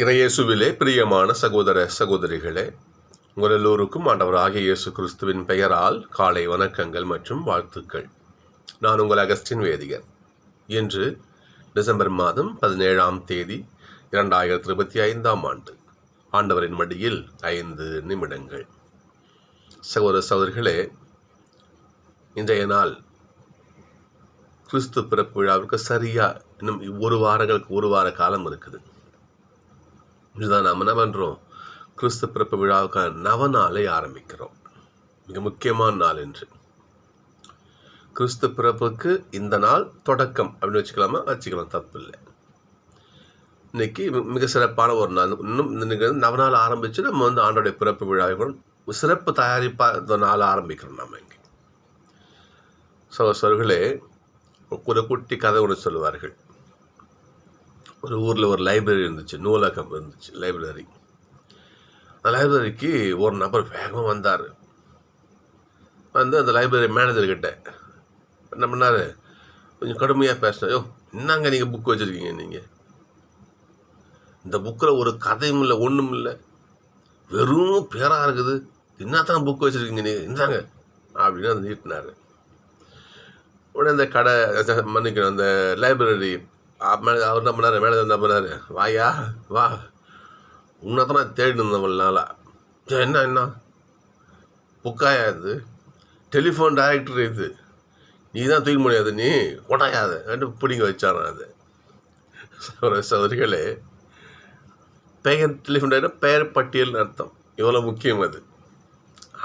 இறையேசுவிலே பிரியமான சகோதர சகோதரிகளே, உங்கள் எல்லோருக்கும் ஆண்டவராகிய இயேசு கிறிஸ்துவின் பெயரால் காலை வணக்கங்கள் மற்றும் வாழ்த்துக்கள். நான் உங்கள் அகஸ்டின் வேதிகர். இன்று டிசம்பர் மாதம் 17ஆம் தேதி 2025ஆம் ஆண்டு. ஆண்டவரின் மடியில் 5 நிமிடங்கள். சகோதர சகோதரிகளே, இன்றைய நாள் கிறிஸ்து பிறப்பு விழாவிற்கு சரியா இன்னும் ஒரு வார காலம் இருக்குது. இதுதான் நாம் என்ன பண்ணுறோம், கிறிஸ்து பிறப்பு விழாவுக்கான நவநாளை ஆரம்பிக்கிறோம். மிக முக்கியமான நாள் என்று. கிறிஸ்து பிறப்புக்கு இந்த நாள் தொடக்கம் அப்படின்னு வச்சுக்கலாம், தப்பு இல்லை. இன்னைக்கு மிக சிறப்பான ஒரு நாள். இன்னும் இன்னைக்கு நவநாள் ஆரம்பித்து நம்ம ஆண்டோடைய பிறப்பு விழாவை சிறப்பு தயாரிப்பாக இந்த நாள் ஆரம்பிக்கிறோம். நம்ம இங்கே சோர்களே, ஒரு குட்டி கதை ஒன்று சொல்லுவார்கள். ஒரு ஊரில் ஒரு லைப்ரரி இருந்துச்சு, நூலகம் இருந்துச்சு, லைப்ரரி. அந்த லைப்ரரிக்கு ஒரு நபர் வேகமாக வந்தார். அந்த லைப்ரரி மேனேஜர்கிட்ட என்ன பண்ணார், கொஞ்சம் கடுமையாக பேசினார். என்னங்க நீங்கள் புக் வச்சுருக்கீங்க, நீங்கள் இந்த புக்கில் ஒரு கதையும் இல்லை, ஒன்றும் இல்லை, வெறும் பேராக இருக்குது, என்னத்தான் புக் வச்சுருக்கீங்க நீங்கள், இந்தாங்க அப்படின்னு அதை நீட்டினார். உடனே அந்த கடை மன்னிக்கணும், அந்த லைப்ரரி அவர் என்ன பண்ணார், மேனேஜர் என்ன பண்ணார், வாயா வா, உன்னை தான் நான் தேடிட்டு இருந்தேன் நாளா. என்ன புக்காயா இது, டெலிஃபோன் டைரக்டர் இது, நீ தான் தூக்க முடியாது, நீ கொட்டாயாது ரெண்டு பிடிங்க வச்சாரான். அது சகோதரிகளே, பெயர் டெலிஃபோன் டைரக்டர் பெயர் பட்டியல்னு அர்த்தம். எவ்வளோ முக்கியம் அது.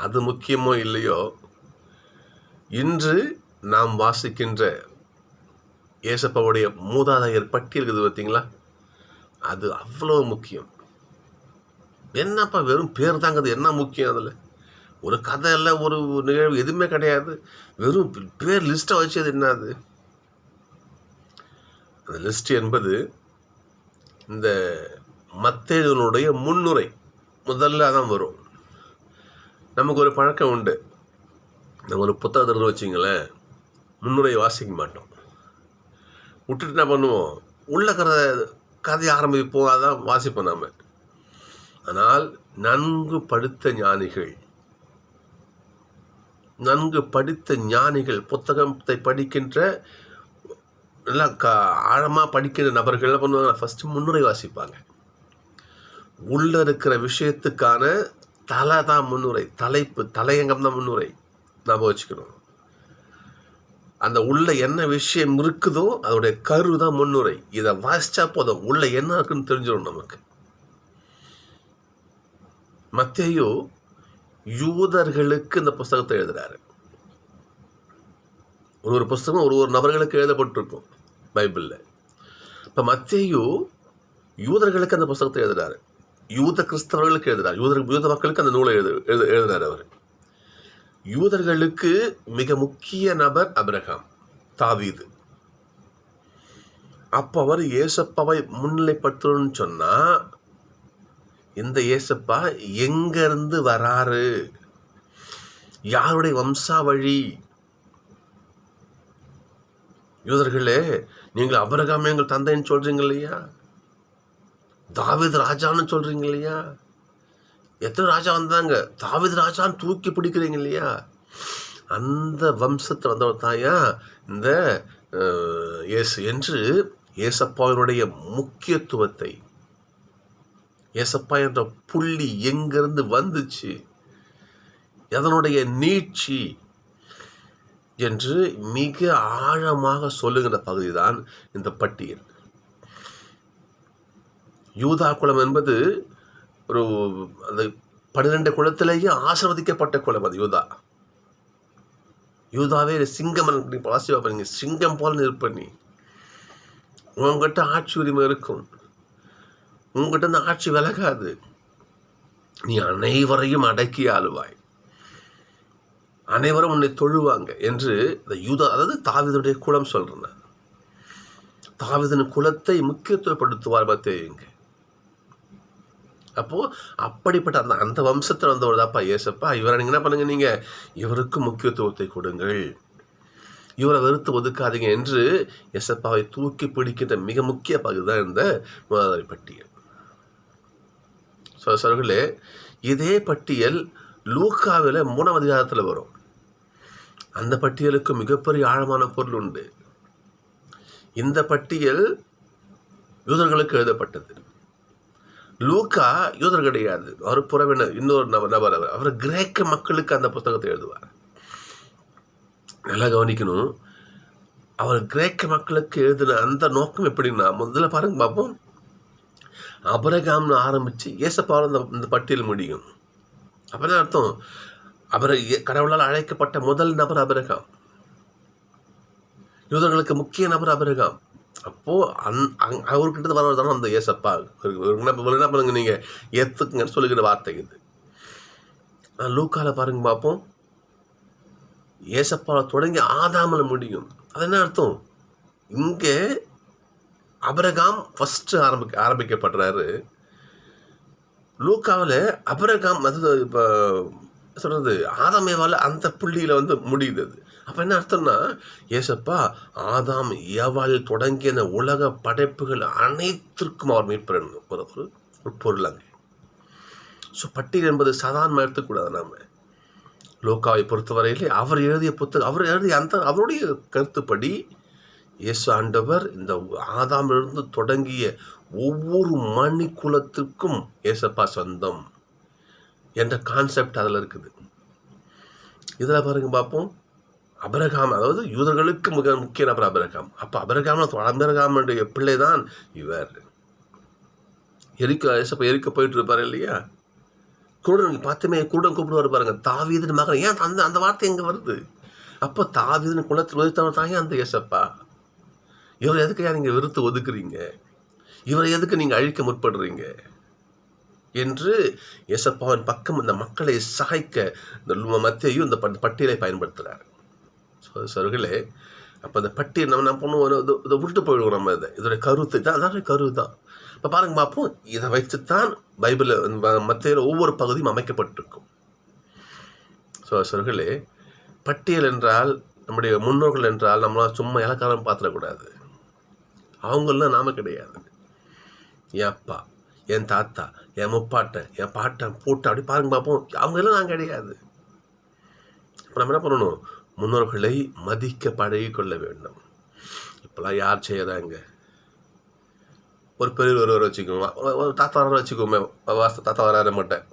அது முக்கியமோ இல்லையோ, இன்று நாம் வாசிக்கின்ற ஏசப்பாவுடைய மூதாதையர் பட்டியல் இருக்குது பார்த்தீங்களா, அது அவ்வளோ முக்கியம். என்னப்பா வெறும் பேர் தாங்கிறது, என்ன முக்கியம் அதில்? ஒரு கதை இல்லை, ஒரு நிகழ்வு எதுவுமே கிடையாது, வெறும் பேர் லிஸ்ட்டை வச்சது என்னது? அந்த லிஸ்ட் என்பது இந்த மத்தேயுனுடைய முன்னுரை முதல்ல தான் வரும். நமக்கு ஒரு பழக்கம் உண்டு, நம்ம ஒரு புத்தகத்தில் வச்சிங்களேன், முன்னுரை வாசிக்க மாட்டோம், விட்டுட்டு என்ன பண்ணுவோம், உள்ள கதையை ஆரம்பிப்போம், அதான் வாசிப்போம் நாம். ஆனால் நன்கு படித்த ஞானிகள் புத்தகத்தை படிக்கின்ற நல்லா ஆழமாக படிக்கின்ற நபர்கள் என்ன பண்ணுவாங்க, ஃபஸ்ட்டு முன்னுரை வாசிப்பாங்க. உள்ள இருக்கிற விஷயத்துக்கான தலை தான் முன்னுரை, தலையங்கம் தான் முன்னுரை. நாம் வச்சுக்கணும், அந்த உள்ள என்ன விஷயம் இருக்குதோ அதோடைய கரு தான் முன்னுரை. இதை வாசிச்சா போதும், உள்ள என்ன இருக்குன்னு தெரிஞ்சிடும் நமக்கு. மத்தேயு யூதர்களுக்கு இந்த புஸ்தகத்தை எழுதுறாரு. ஒரு புஸ்தகம் ஒரு நபர்களுக்கு எழுதப்பட்டிருக்கும் பைபிளில். இப்போ மத்தேயு யூதர்களுக்கு அந்த புஸ்தகத்தை எழுதுறாரு, யூத கிறிஸ்தவர்களுக்கு எழுதுறாரு, யூத மக்களுக்கு அந்த நூலை எழுதுறாரு அவர். யூதர்களுக்கு மிக முக்கிய நபர் ஆபிரகாம், தாவீது. அப்போ அவர் ஏசப்பாவை முன்னிலைப்படுத்தணும்னு சொன்னா, இந்த ஏசப்பா எங்கிருந்து வராரு, யாருடைய வம்சாவழி? யூதர்களே, நீங்கள் ஆபிரகாம் எங்கள் தந்தைன்னு சொல்றீங்க இல்லையா, தாவீது ராஜான்னு சொல்றீங்க இல்லையா, எத்தனை ராஜா வந்தாங்க, தாவீது ராஜான்னு தூக்கி பிடிக்கிறீங்க இல்லையா, அந்த வம்சத்தை வந்தவர் தாயா இந்த இயேசு என்று ஏசப்பாவினுடைய முக்கியத்துவத்தை, ஏசப்பா என்ற புள்ளி எங்கிருந்து வந்துச்சு, அதனுடைய நீட்சி என்று மிக ஆழமாக சொல்லுகின்ற பகுதி தான் இந்த பட்டியல். யூதா குலம் என்பது ஒரு அந்த 12 குலத்திலேயே ஆசிர்வதிக்கப்பட்ட குலம் அது யூதாவே சிங்கம். பாசிட்டிவா பண்ணீங்க, சிங்கம் போல இருப்ப நீ, உங்ககிட்ட ஆட்சி உரிமை இருக்கும், உங்ககிட்ட இருந்து ஆட்சி விலகாது, நீ அனைவரையும் அடக்கி ஆளுவாய், அனைவரும் உன்னை தொழுவாங்க என்று இந்த யூதா, அதாவது தாவீதுடைய குலம் சொல்றேன். தாவீதின் குலத்தை முக்கியத்துவப்படுத்துவார் மத்தேயுங்க. அப்போ அப்படிப்பட்ட அந்த வம்சத்தில் வந்தவர் தாப்பா ஏசப்பா. இவரை நீங்க என்ன பண்ணுங்க, நீங்க இவருக்கு முக்கியத்துவத்தை கொடுங்கள், இவரை வெறுத்து ஒதுக்காதீங்க என்று எசப்பாவை தூக்கி பிடிக்கின்ற மிக முக்கிய பகுதி தான் இந்த முதலாளி பட்டியல். சகோதரர்களே, இதே பட்டியல் லூக்காவில் 3ஆம் அதிகாரத்தில் வரும். அந்த பட்டியலுக்கு மிகப்பெரிய ஆழமான பொருள் உண்டு. இந்த பட்டியல் யூதர்களுக்கு எழுதப்பட்டது. லூக்கா யூதர் கிடையாது, அவர் புறவினர், இன்னொரு நபர். அவர் கிரேக்க மக்களுக்கு அந்த புத்தகத்தை எழுதுவார். நல்லா கவனிக்கணும். அவர் கிரேக்க மக்களுக்கு எழுதின அந்த நோக்கம் எப்படின்னா, முதல்ல பாருங்க பார்ப்போம், அபிரகாம்னு ஆரம்பித்து ஏசப்பாவில் இந்த பட்டியல் முடியும். அப்பதான் அர்த்தம், கடவுளால் அழைக்கப்பட்ட முதல் நபர் அபிரகாம், யூதர்களுக்கு முக்கிய நபர் அபிரகாம். அப்போது அவர்கிட்ட வரதான் அந்த ஏசப்பா. என்ன பண்ணுங்க, நீங்கள் ஏற்றுக்குங்கன்னு சொல்லுகிற வார்த்தை இது. லூக்கால பாருங்க பார்ப்போம், ஏசப்பாவில் தொடங்கி ஆதாமில் முடியும். அது என்ன அர்த்தம்? இங்கே அபிரகாம் ஃபஸ்ட்டு ஆரம்பிக்கப்படுறாரு. லூக்காவில் அபிரகாம் அது இப்போ சொல்கிறது ஆதாமேவால் அந்த புள்ளியில் முடியுது. அப்போ என்ன அர்த்தம்னா, ஏசப்பா ஆதாம் ஏவாளில் தொடங்கிய அந்த உலக படைப்புகள் அனைத்திற்கும் அவர் மீட்பர் ஒரு பொருளாங்க. ஸோ பட்டியல் என்பது சாதாரணமாக எடுத்துக்கூடாது. நாம் லூக்காவை பொறுத்தவரையிலே அவர் எழுதிய புத்தகம், அவர் எழுதிய அவருடைய கருத்துப்படி இயேசு ஆண்டவர் இந்த ஆதாமிலிருந்து தொடங்கிய ஒவ்வொரு மணிக்குலத்திற்கும் ஏசப்பா சொந்தம் என்ற கான்செப்ட் அதில் இருக்குது. இதில் பாருங்க பார்ப்போம், அபிரகாம், அதாவது யூதர்களுக்கு மிக முக்கிய நபர் அபிரகாம். அப்போ அபிரகாமுடைய பிள்ளை தான் இவர். ஏசப்பா எரிக்க போயிட்டு இருப்பார் இல்லையா, குருடன் பார்த்துமே குருடன் கூப்பிடுவார் பாருங்க, தாவீதின் மகன். ஏன் அந்த வார்த்தை எங்கே வருது? அப்போ தாவீதின் குலத்தில் உதித்தவர் தான் அந்த ஏசப்பா. இவரை எதுக்கு நீங்கள் வெறுத்து ஒதுக்குறீங்க, இவரை எதுக்கு நீங்கள் அழிக்க முற்படுறீங்க என்று ஏசப்பாவின் பக்கம் இந்த மக்களை சாய்க்க இந்த மத்தேயு இந்த பட்டியலை பயன்படுத்துகிறார். சகோதரர்களே, அப்போ இந்த பட்டியல் நம்ம பண்ணுவோம், இதை விட்டு போயிடுவோம். நம்ம இதோடைய கருத்து தான், அதான் கரு தான். இப்போ பாருங்க பார்ப்போம், இதை வைத்துத்தான் பைபிளில் மத்தேயுல ஒவ்வொரு பகுதியும் அமைக்கப்பட்டிருக்கும். சகோதரர்களே, பட்டியல் என்றால் நம்முடைய முன்னோர்கள் என்றால் நம்மளாம் சும்மா இலக்காரம் பார்த்துடக்கூடாது. அவங்களாம் நாம கிடையாது. என் அப்பா, என் தாத்தா, என் முப்பாட்டன், என் பாட்டன், பூட்டன், அப்படி பாருங்க பார்ப்போம், அவங்கெல்லாம் நான் கிடையாது. இப்போ நம்ம என்ன பண்ணணும்? முன்னோர்களை மதிக்க பழகி கொள்ள வேண்டும். இப்போலாம் யார் செய்யறாங்க? ஒரு பெரியவர் ஒருவர் வச்சுக்கோங்க, ஒரு தாத்தா வர வச்சுக்கோமே, தாத்தா வராத மாட்டேன்,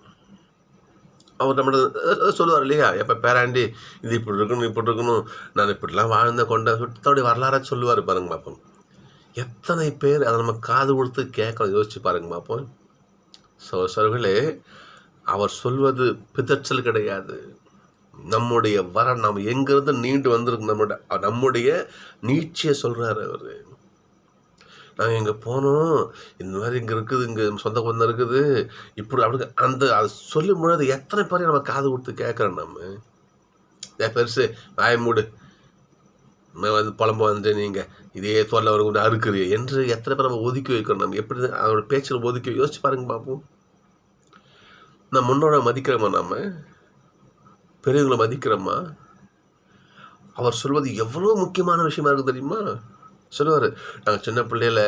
அவர் நம்மளோட சொல்லுவார் இல்லையா, எப்போ பேராண்டி இது இப்படி இருக்கணும், இப்படி இருக்கணும், நான் இப்படிலாம் வாழ்ந்த கொண்ட சுத்தோடைய வரலாற சொல்லுவார். பாருங்க பார்ப்போம், எத்தனை பேர் அதை நம்ம காது கொடுத்து கேட்க யோசிச்சு பாருங்க பார்ப்போம். சகோதரர்களே, அவர் சொல்வது பிதற்றல் கிடையாது. நம்முடைய நாம் எங்கிருந்து நீண்டு வந்திருக்கு, நம்முடைய நீட்சியை சொல்றாரு அவரு. நாங்கள் இங்கே போனோம், இந்த மாதிரி இங்கே இருக்குது, இங்கே சொந்த பந்தம் இருக்குது, இப்படி அப்படி அதை சொல்லும் பொழுது எத்தனை பேரையும் நம்ம காது கொடுத்து கேட்குறோம். நம்ம பெருசு வாய மூடு, புலம்ப வந்து நீங்கள் இதே தொல்லை அவர் கொண்டு அறுக்குறீ என்று எத்தனை பேர் நம்ம ஒதுக்கி வைக்கிறோம். நம்ம எப்படி அவரோட பேச்சில் ஒதுக்கி யோசிச்சு பாருங்க பார்ப்போம். நம்ம முன்னோட மதிக்கிறோமா, நாம் பெரியவங்களை மதிக்கிறோமா? அவர் சொல்வது எவ்வளோ முக்கியமான விஷயமா இருக்குது தெரியுமா? சொல்லுவார், நாங்கள் சின்ன பிள்ளையில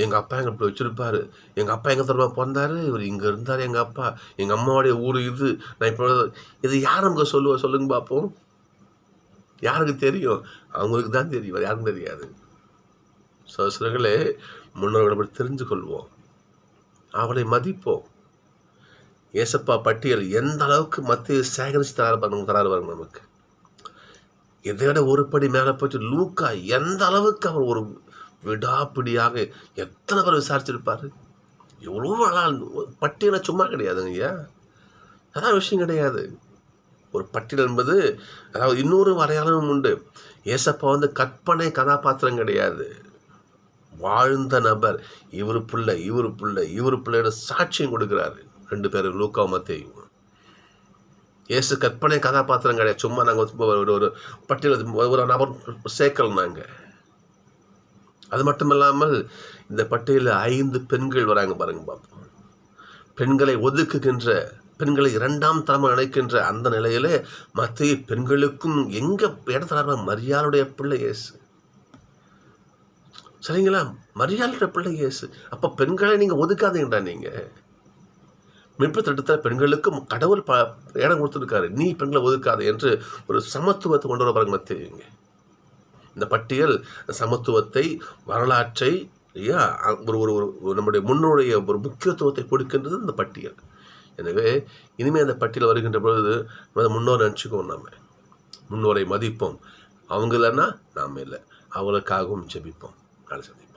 எங்கள் அப்பா எங்கள் இப்படி வச்சுருப்பார், எங்கள் அப்பா எங்கே தரமா பிறந்தார், இவர் இங்கே இருந்தார், எங்கள் அப்பா, எங்கள் அம்மாவுடைய ஊர் இது, நான் இப்போ இது யார் நமக்கு சொல்லுங்க பார்ப்போம். யாருக்கு தெரியும்? அவங்களுக்கு தான் தெரியும், அது யாருக்கும் தெரியாது. சகோதரர்களே, முன்னோர்களை பற்றி தெரிஞ்சு கொள்வோம், அவளை மதிப்போம். ஏசப்பா பட்டியல் எந்த அளவுக்கு மத்திய சேகரித்து தராரு பாருங்க நமக்கு. இதை விட ஒரு படி மேலே போயிட்டு லூக்கா எந்த அளவுக்கு அவர் ஒரு விடாப்பிடியாக எத்தனை பேர் விசாரிச்சிருப்பாரு. எவ்வளோ நாள் பட்டியலை சும்மா கிடையாதுங்க ஐயா, அதான் விஷயம் கிடையாது. ஒரு பட்டியல் என்பது, அதாவது இன்னொரு வரையாளமும் உண்டு. ஏசப்பா கற்பனை கதாபாத்திரம் கிடையாது, வாழ்ந்த நபர். இவரு பிள்ளையோட சாட்சியம் கொடுக்குறாரு. 2 பேர் லூக்கா மத்தேயு. இயேசு கற்பனை கதாபாத்திரம் கிடையாது. சும்மா நாங்கள் ஒரு பட்டியல் ஒரு நபர் சேர்க்கல நாங்கள். அது மட்டும் இல்லாமல் இந்த பட்டியலில் 5 பெண்கள் வராங்க பாருங்க பார்ப்போம். பெண்களை ஒதுக்குகின்ற, பெண்களை 2ஆம் தரமாக நினைக்கின்ற அந்த நிலையிலே மத்திய பெண்களுக்கும் எங்க இடத்துல மரியாளுடைய பிள்ளை இயேசு. சரிங்களா? மரியாளுடைய பிள்ளை இயேசு. அப்போ பெண்களை நீங்கள் ஒதுக்காதீங்கடா. நீங்கள் மீட்பு திட்டத்தில் பெண்களுக்கும் கடவுள் இடம் கொடுத்துருக்காரு. நீ பெண்களை ஒதுக்காது என்று ஒரு சமத்துவத்தை கொண்டு வர பாருங்க மத்தேயுங்க. இந்த பட்டியல் சமத்துவத்தை, வரலாற்றை, இல்லையா, ஒரு ஒரு நம்முடைய முன்னோடைய ஒரு முக்கியத்துவத்தை கொடுக்கின்றது இந்த பட்டியல். எனவே இனிமேல் அந்த பட்டியல் வருகின்ற பொழுது முன்னோரை நினச்சிக்குவோம். நம்ம முன்னோரை மதிப்போம். அவங்க இல்லைன்னா நாம் இல்லை. அவங்களுக்காகவும் ஜெபிப்போம். நாளை சந்திப்போம்.